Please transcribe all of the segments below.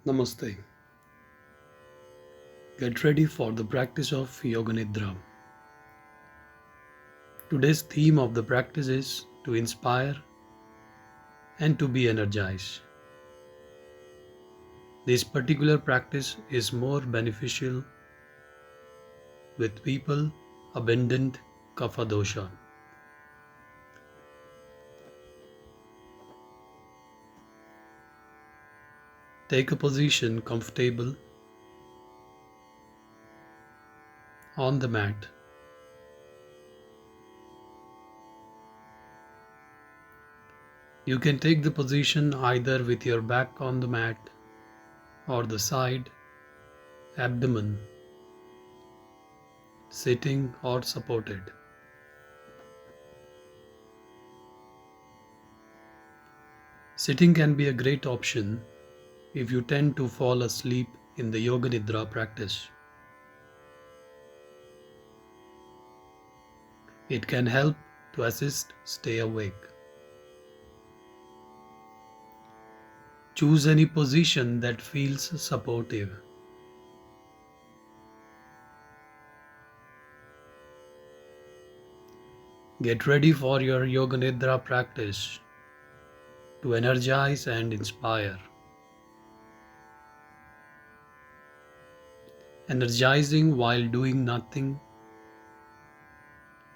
Namaste. Get ready for the practice of yoganidra. Today's theme of the practice is to inspire and to be energized. This particular practice is more beneficial with people abundant kapha dosha. Take a position comfortable on the mat. You can take the position either with your back on the mat or the side, abdomen, sitting or supported. Sitting can be a great option if you tend to fall asleep in the yoga nidra practice. It can help to assist stay awake. Choose any position that feels supportive. Get ready for your yoga nidra practice to energize and inspire. Energizing while doing nothing,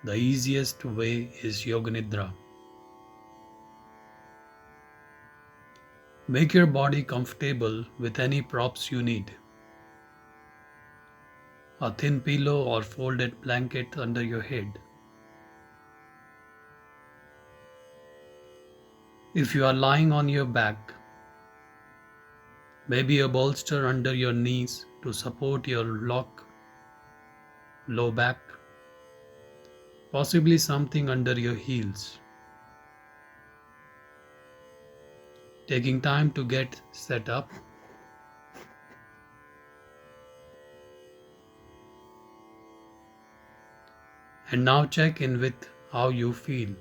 the easiest way is yoga nidra. Make your body comfortable with any props you need. A thin pillow or folded blanket under your head. If you are lying on your back, maybe a bolster under your knees to support your low back, possibly something under your heels. Taking time to get set up. And now check in with how you feel.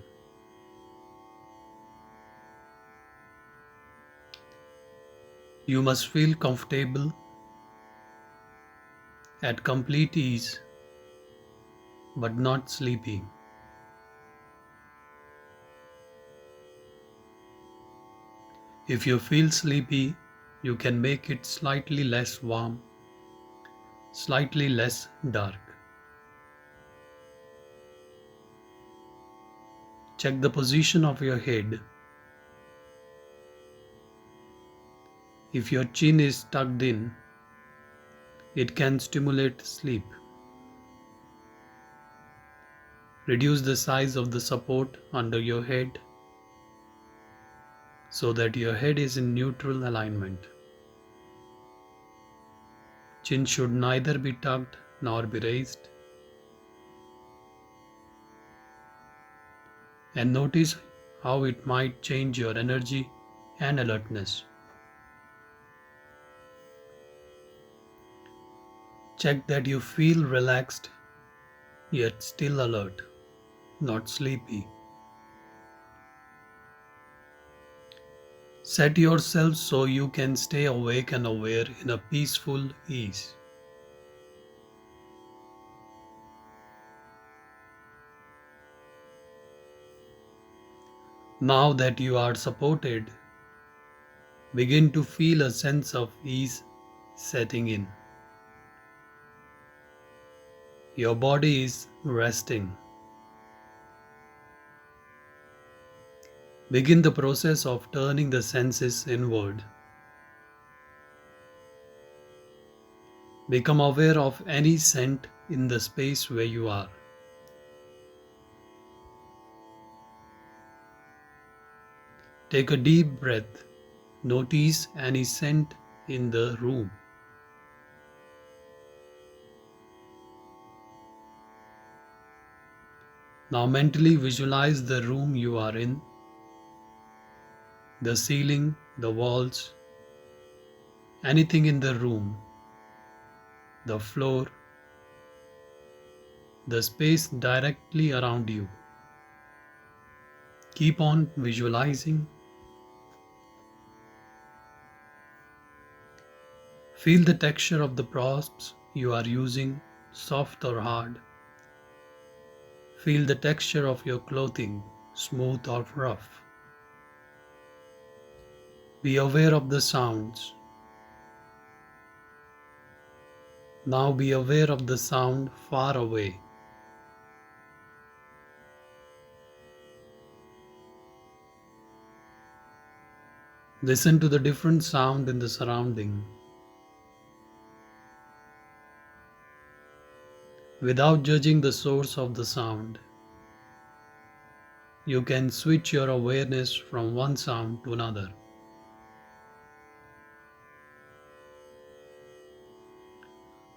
You must feel comfortable, at complete ease, but not sleepy. If you feel sleepy, you can make it slightly less warm, slightly less dark. Check the position of your head. If your chin is tucked in, it can stimulate sleep. Reduce the size of the support under your head so that your head is in neutral alignment. Chin should neither be tucked nor be raised. And notice how it might change your energy and alertness. Check that you feel relaxed yet still alert, not sleepy. Set yourself so you can stay awake and aware in a peaceful ease. Now that you are supported, begin to feel a sense of ease setting in. Your body is resting. Begin the process of turning the senses inward. Become aware of any scent in the space where you are. Take a deep breath. Notice any scent in the room. Now mentally visualize the room you are in, the ceiling, the walls, anything in the room, the floor, the space directly around you. Keep on visualizing. Feel the texture of the props you are using, soft or hard. Feel the texture of your clothing, smooth or rough. Be aware of the sounds. Now be aware of the sound far away. Listen to the different sound in the surrounding. Without judging the source of the sound, you can switch your awareness from one sound to another.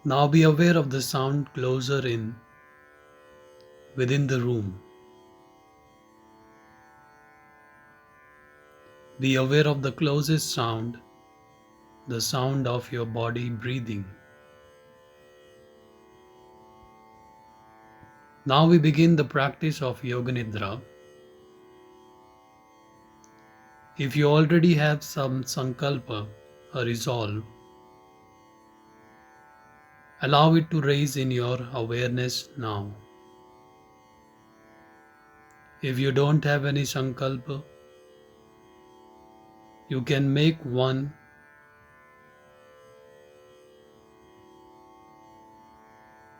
Now be aware of the sound closer in, within the room. Be aware of the closest sound, the sound of your body breathing. Now we begin the practice of yoganidra. If you already have some sankalpa, a resolve, allow it to raise in your awareness now. If you don't have any sankalpa, you can make one.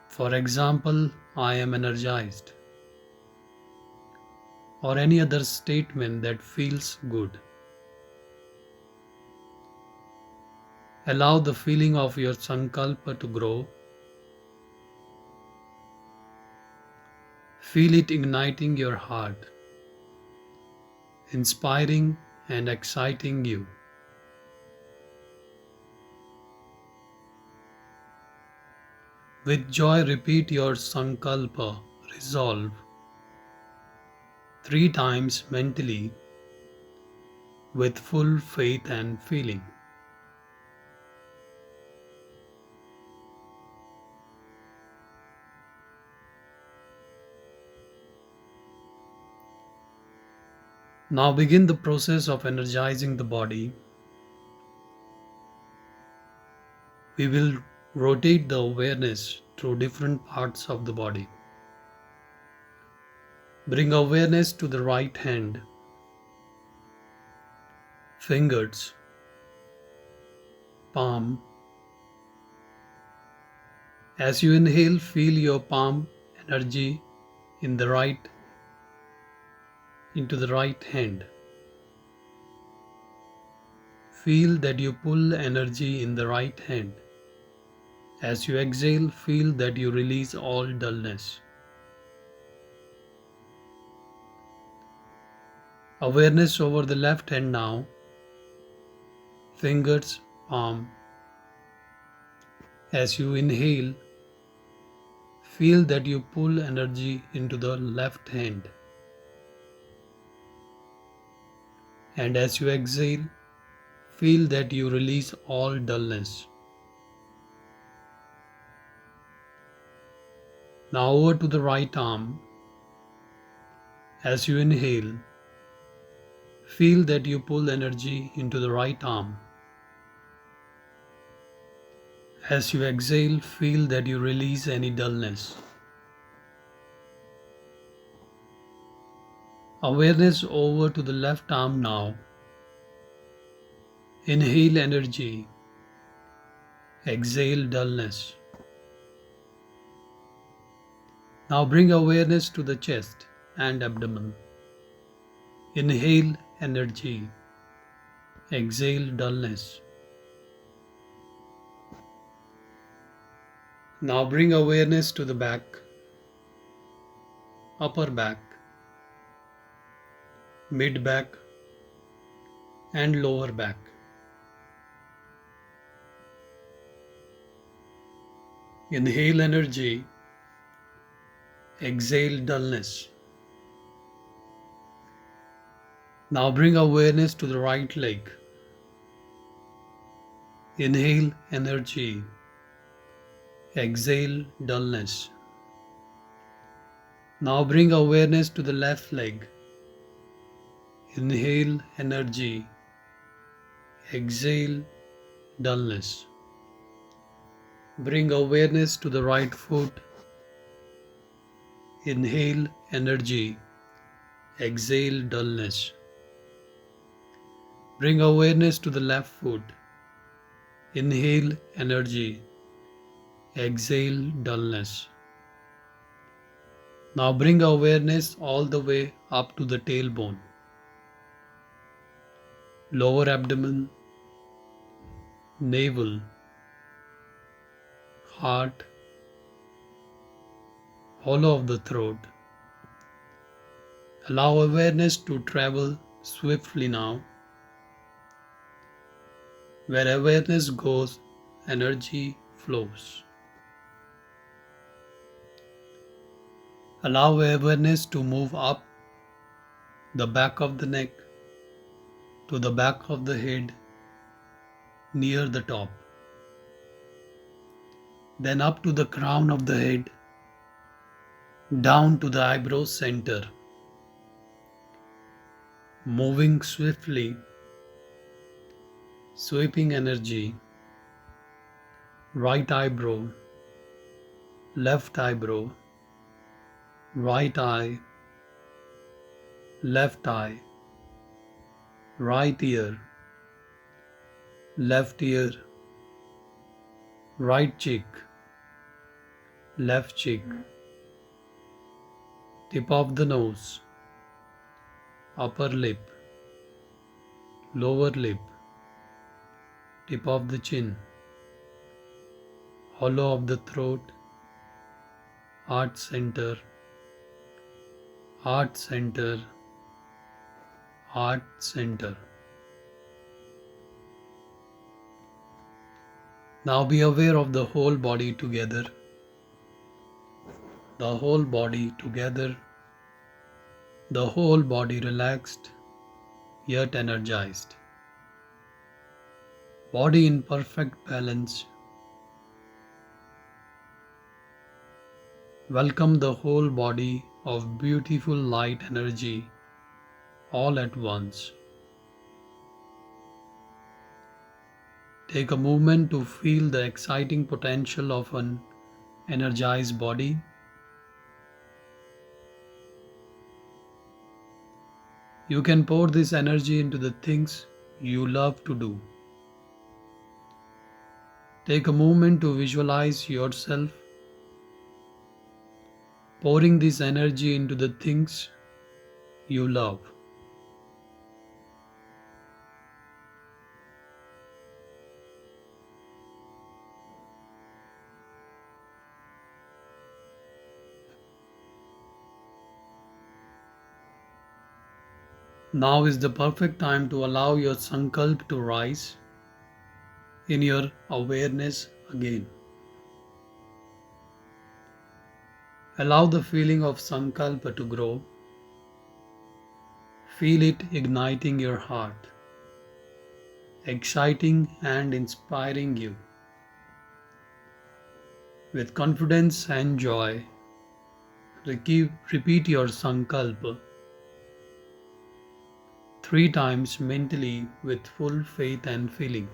For example, I am energized, or any other statement that feels good. Allow the feeling of your sankalpa to grow. Feel it igniting your heart, inspiring and exciting you. With joy, repeat your sankalpa, resolve, 3 times mentally with full faith and feeling. Now begin the process of energizing the body. We will rotate the awareness through different parts of the body. Bring awareness to the right hand, fingers, palm. As you inhale, feel your palm energy into the right hand. Feel that you pull energy in the right hand. As you exhale, feel that you release all dullness. Awareness over the left hand now, fingers, palm. As you inhale, feel that you pull energy into the left hand. And as you exhale, feel that you release all dullness. Now over to the right arm. As you inhale, feel that you pull energy into the right arm. As you exhale, feel that you release any dullness. Awareness over to the left arm now. Inhale energy. Exhale dullness. Now bring awareness to the chest and abdomen. Inhale energy. Exhale dullness. Now bring awareness to the back, upper back, mid back, and lower back. Inhale energy. Exhale dullness. Now bring awareness to the right leg. Inhale energy. Exhale dullness. Now bring awareness to the left leg. Inhale energy. Exhale dullness. Bring awareness to the right foot. Inhale energy. Exhale dullness. Bring awareness to the left foot. Inhale energy. Exhale dullness. Now bring awareness all the way up to the tailbone. Lower abdomen, navel, heart, hollow of the throat. Allow awareness to travel swiftly now. Where awareness goes, energy flows. Allow awareness to move up the back of the neck to the back of the head near the top. Then up to the crown of the head, down to the eyebrow center. Moving swiftly, sweeping energy, right eyebrow, left eyebrow, right eye, left eye, right ear, left ear, right cheek, left cheek, tip of the nose, upper lip, lower lip, tip of the chin, hollow of the throat, heart center, heart center, heart center. Now be aware of the whole body together. The whole body together. The whole body relaxed, yet energized. Body in perfect balance. Welcome the whole body of beautiful light energy all at once. Take a moment to feel the exciting potential of an energized body. You can pour this energy into the things you love to do. Take a moment to visualize yourself pouring this energy into the things you love. Now is the perfect time to allow your sankalp to rise in your awareness again. Allow the feeling of sankalpa to grow. Feel it igniting your heart, exciting and inspiring you. With confidence and joy, repeat your sankalpa 3 times mentally with full faith and feeling.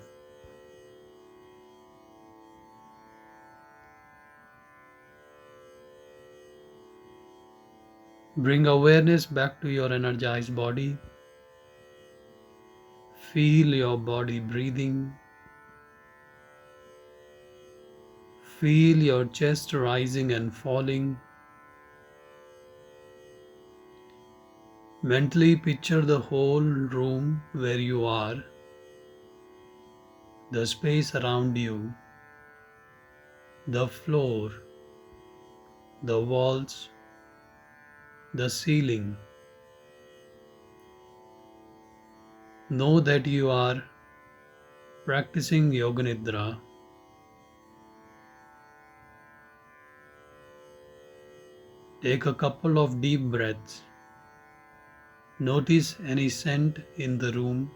Bring awareness back to your energized body. Feel your body breathing. Feel your chest rising and falling. Mentally picture the whole room where you are, the space around you, the floor, the walls, the ceiling. Know that you are practicing yoganidra. Take a couple of deep breaths. Notice any scent in the room.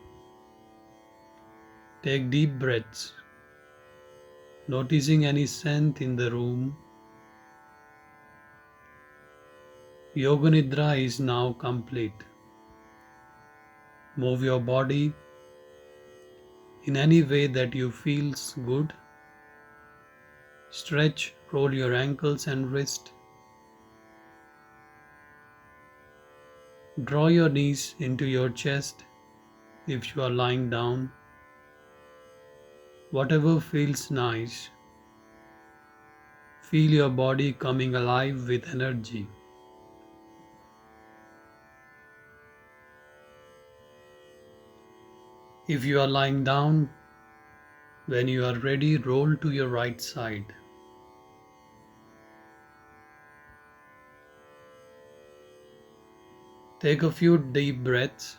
Take deep breaths, noticing any scent in the room. Yoganidra is now complete. Move your body in any way that you feels good. Stretch, roll your ankles and wrist. Draw your knees into your chest if you are lying down. Whatever feels nice. Feel your body coming alive with energy. If you are lying down, when you are ready, roll to your right side. Take a few deep breaths.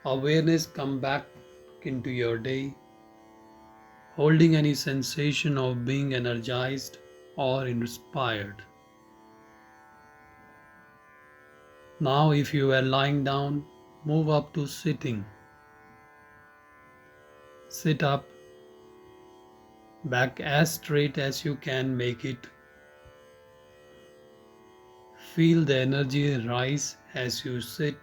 Awareness come back into your day, holding any sensation of being energized or inspired. Now, if you were lying down, move up to sitting. Sit up, back as straight as you can make it. Feel the energy rise as you sit.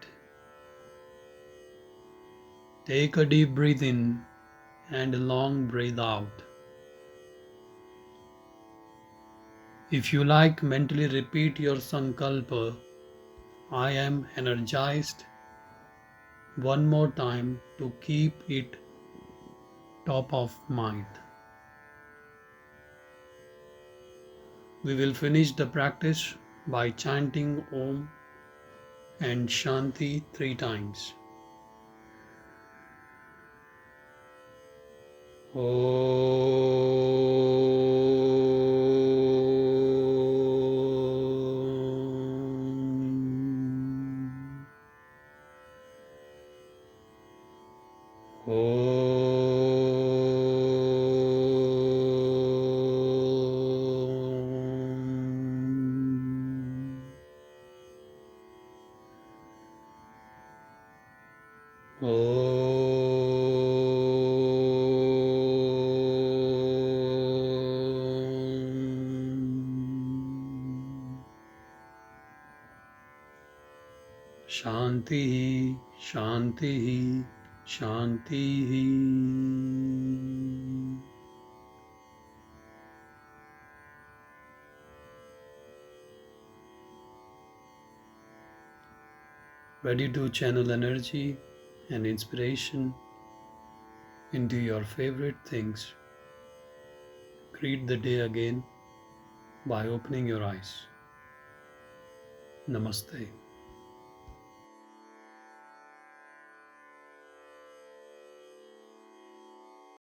Take a deep breath in and a long breath out. If you like, mentally repeat your sankalpa, I am energized, one more time to keep it top of mind. We will finish the practice by chanting Om and Shanti 3 times. Shanti, Shanti, Shanti. Ready to channel energy and inspiration into your favorite things. Greet the day again by opening your eyes. Namaste.